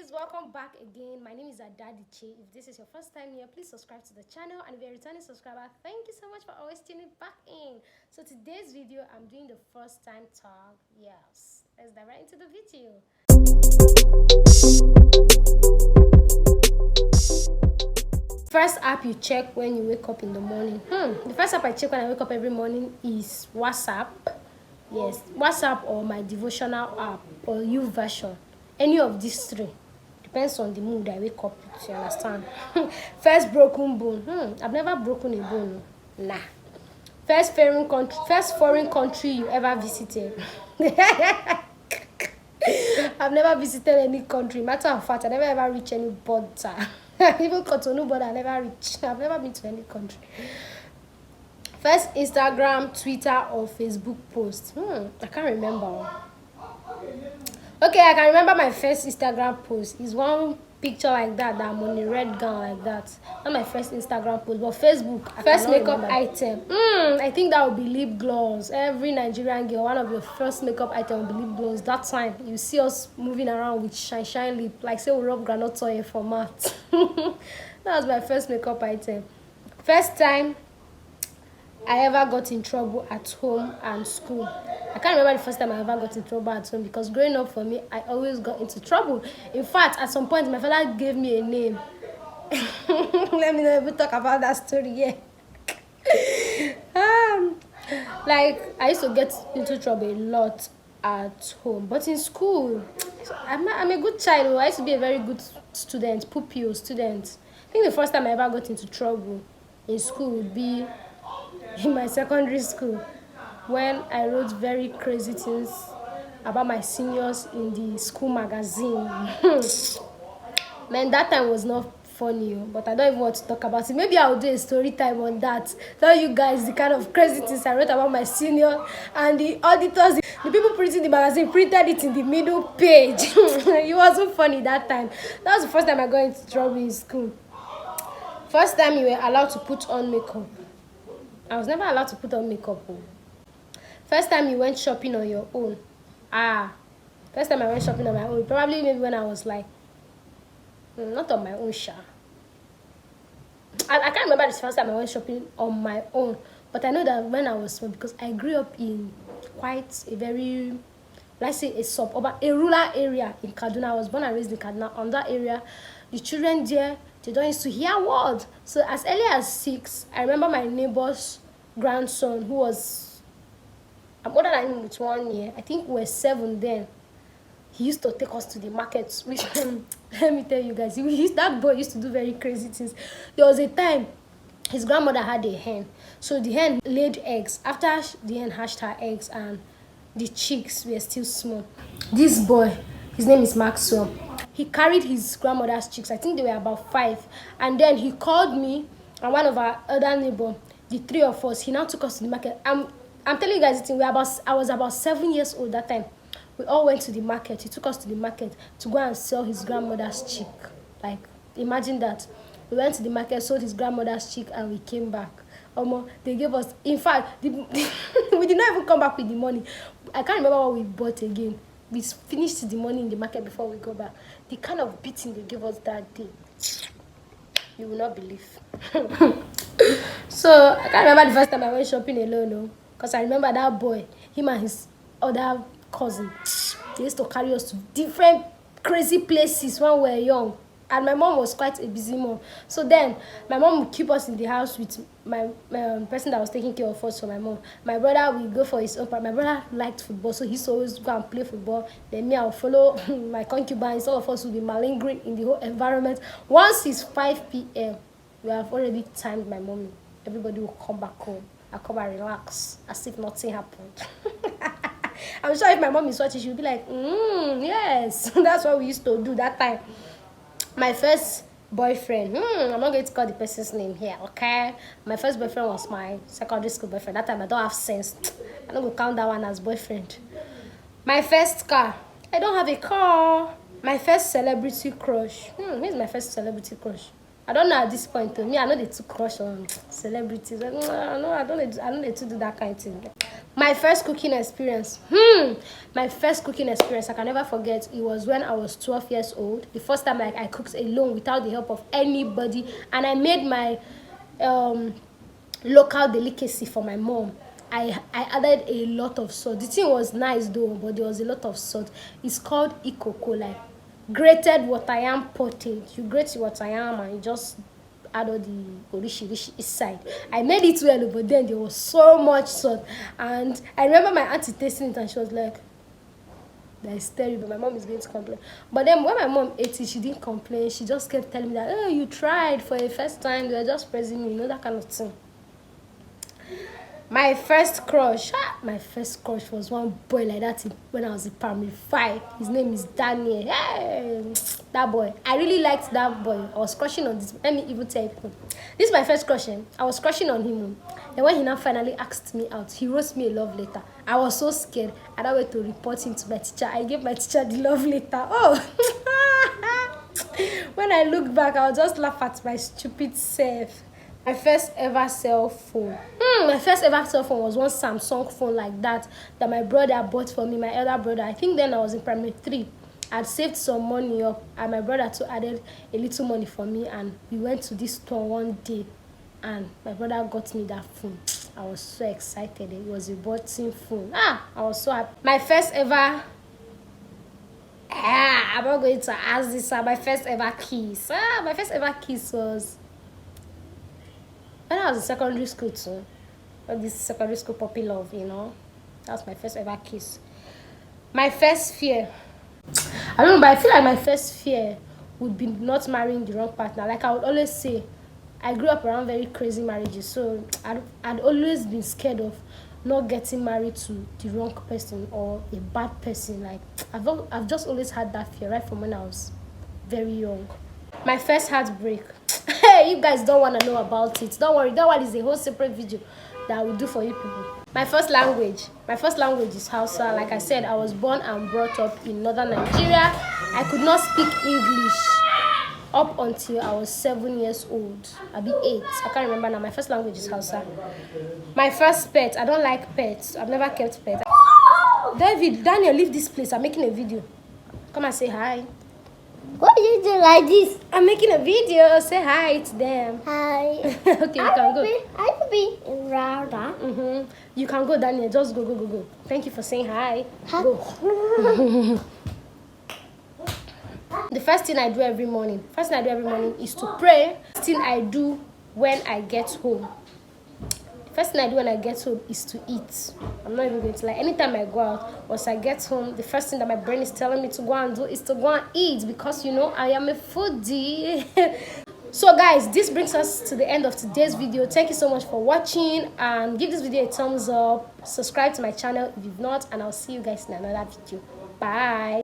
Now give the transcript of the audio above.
guys, welcome back again. My name is Adadiche. If this is your first time here, please subscribe to the channel, and if you're a returning subscriber, thank you so much for always tuning back in. So today's video, I'm doing the first time tag. Yes, let's dive right into the video. First app you check when you wake up in the morning. The first app I check when I wake up every morning is WhatsApp. Yes, WhatsApp or my devotional app or YouVersion. Any of these three. Depends on the mood I wake up with, you understand? First broken bone. I've never broken a bone. Nah. First foreign country you ever visited. I've never visited any country. Matter of fact, I never ever reached any border. Even Cotonou border, I never reached. I've never been to any country. First Instagram, Twitter, or Facebook post. I can't remember. Okay, I can remember my first Instagram post. It's one picture like that I'm on a red gown like that. Not my first Instagram post, but Facebook. First makeup item. I think that would be lip gloss. Every Nigerian girl, one of your first makeup item will be lip gloss. That time, you see us moving around with shine lip, like say we rub granite oil for matte. That was my first makeup item. First time I ever got in trouble at home and school. I can't remember the first time I ever got in trouble at home because growing up for me, I always got into trouble. In fact, at some point, my father gave me a name. Let me not even talk about that story yet. Like, I used to get into trouble a lot at home. But in school, I'm a good child. I used to be a very good student, pupil student. I think the first time I ever got into trouble in school would be in my secondary school when I wrote very crazy things about my seniors in the school magazine. Man, that time was not funny, but I don't even want to talk about it. Maybe I'll do a story time on that. Tell you guys the kind of crazy things I wrote about my senior, and the auditors, the people printing the magazine printed it in the middle page. It wasn't funny that time. That was the first time I got into trouble in school. First time you were allowed to put on makeup. I was never allowed to put on makeup. First time you went shopping on your own. First time I went shopping on my own. Probably maybe when I was like, not on my own, I can't remember the first time I went shopping on my own. But I know that when I was small, because I grew up in quite a very, let's say a rural area in Kaduna. I was born and raised in Kaduna. On that area, the children there, they don't used to hear words. So as early as 6, I remember my neighbor's grandson, who was, I'm older than him with 1 year. I think we were 7 then. He used to take us to the market. Let me tell you guys, that boy used to do very crazy things. There was a time his grandmother had a hen. So the hen laid eggs. After the hen hatched her eggs and the chicks were still small, this boy, his name is Maxwell, he carried his grandmother's chicks. I think they were about 5. And then he called me and one of our other neighbor, the 3 of us. He now took us to the market. I'm telling you guys, I was about 7 years old that time. We all went to the market. He took us to the market to go and sell his grandmother's chick. Like, imagine that. We went to the market, sold his grandmother's chick, and we came back. They gave us, in fact, we did not even come back with the money. I can't remember what we bought again. We finished the money in the market before we go back. The kind of beating they gave us that day, you will not believe. So I can't remember the first time I went shopping alone, no, because I remember that boy, him and his other cousin, they used to carry us to different crazy places when we were young. And my mom was quite a busy mom. So then, my mom would keep us in the house with my person that was taking care of us for my mom. My brother would go for his own part. My brother liked football, so he used to always go and play football. Then me, I would follow my concubines. All of us would be malingering in the whole environment. Once it's 5 p.m., we have already timed my mommy. Everybody will come back home. I come and relax as if nothing happened. I'm sure if my mom is watching, she'll be like, yes. That's what we used to do that time. My first boyfriend, I'm not going to call the person's name here, okay? My first boyfriend was my secondary school boyfriend. That time I don't have sense. I'm not going to count that one as boyfriend. My first car, I don't have a car. My first celebrity crush, who's my first celebrity crush? I don't know at this point. To me, I know they took crush on celebrities. Like, no, I don't need to do that kind of thing. My first cooking experience. My first cooking experience, I can never forget. It was when I was 12 years old. The first time I cooked alone without the help of anybody, and I made my local delicacy for my mom. I added a lot of salt. The thing was nice though, but there was a lot of salt. It's called ikoko, like grated water yam pottage. You grate your water yam and you just add all the orishi inside. I made it well, but then there was so much salt. And I remember my auntie tasting it and she was like, that is terrible. My mom is going to complain. But then when my mom ate it, she didn't complain. She just kept telling me that, oh, you tried for the first time. They were just praising me, that kind of thing. My first crush was one boy like that when I was in primary 5. His name is Daniel. Hey, that boy. I really liked that boy. I was crushing on this. Let me even tell you. This is my first crush. I was crushing on him. Then when he now finally asked me out, he wrote me a love letter. I was so scared. I don't went to report him to my teacher. I gave my teacher the love letter. Oh, when I look back, I'll just laugh at my stupid self. My first ever cell phone. My first ever cell phone was one Samsung phone like that my brother bought for me, my elder brother. I think then I was in primary 3. I'd saved some money up, and my brother too added a little money for me, and we went to this store one day, and my brother got me that phone. I was so excited. It was a button phone. I was so happy. My first ever I'm not going to ask this. My first ever kiss. My first ever kiss was when I was in secondary school too. This secondary school puppy love, That was my first ever kiss. My first fear. I don't know, but I feel like my first fear would be not marrying the wrong partner. Like I would always say, I grew up around very crazy marriages, so I'd always been scared of not getting married to the wrong person or a bad person. Like I've just always had that fear right from when I was very young. My first heartbreak. Hey, you guys don't want to know about it. Don't worry, that one is a whole separate video that I will do for you people. My first language is Hausa. Like I said, I was born and brought up in northern Nigeria. I could not speak English up until I was 7 years old. I'll be 8. I can't remember now. My first language is Hausa. My first pet. I don't like pets. I've never kept pets. Daniel, leave this place. I'm making a video. Come and say hi. What do you do like this? I'm making a video. Say hi to them. Hi. Okay, you can go. I will be louder. You can go, Daniel. Just go. Thank you for saying hi. Go. The first thing I do every morning is to pray. The first thing I do when I get home. First thing I do when I get home is to eat. I'm not even going to lie. Anytime I go out, once I get home, the first thing that my brain is telling me to go and do is to go and eat, because I am a foodie. So guys, this brings us to the end of today's video. Thank you so much for watching, and give this video a thumbs up. Subscribe to my channel if you've not, and I'll see you guys in another video. Bye.